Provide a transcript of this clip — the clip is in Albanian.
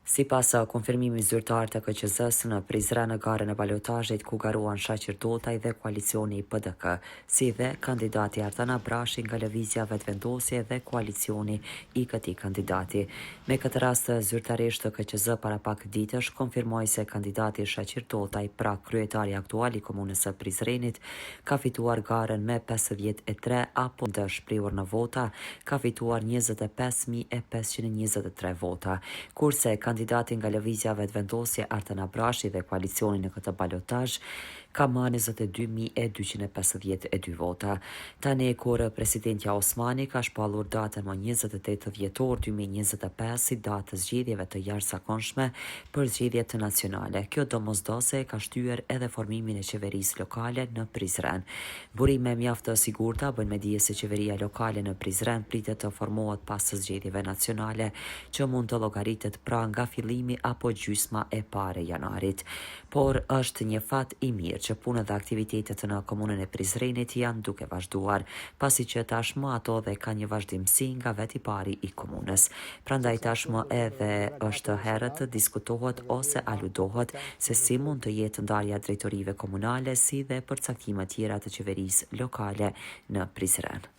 Sipas konfirmimit zyrtar të KQZ-s në Prizren në garën e balotazhit ku garuan Shaqir Doltaj dhe koalicioni i PDK, si dhe kandidati Artan Abrashi nga lëvizja vetëvendosje dhe koalicioni i këtij kandidati. Me këtë rast zyrtarisht KQZ para pak ditësh konfirmoi se kandidati Shaqir Doltaj, pra kryetari aktual i komunës së Prizrenit, ka fituar garën me 53 apo të shprehur në vota, ka fituar 25.523 vota, kurse kandidati nga lëvizja vetëvendosje Artan Abrashi dhe koalicioni në këtë balotazh ka marrë 22.252 vota. Tani kur presidentja Osmani ka shpallur datën më 28 dhjetor 2025 si datë zgjedhjeve të jashtëzakonshme për zgjedhjet nacionale. Kjo domosdoshme ka shtyer edhe formimin e qeverisë lokale në Prizren. Burime mjaft të sigurta bën me dije se qeveria lokale në Prizren pritet të formohet pas zgjedhjeve nacionale që mund të llogaritet pra nga fillimi apo gjysma e parë e janarit. Por është një fat i mirë që punët dhe aktivitetet në komunën e Prizrenit janë duke vazhduar, pasi që tashmë ato dhe ka një vazhdimsi nga veti pari i komunës. Prandaj tashmë edhe është herët të diskutohet ose aludohet se si mund të jetë ndarja drejtorive komunale si dhe përcaktime tjera të qeverisë lokale në Prizren.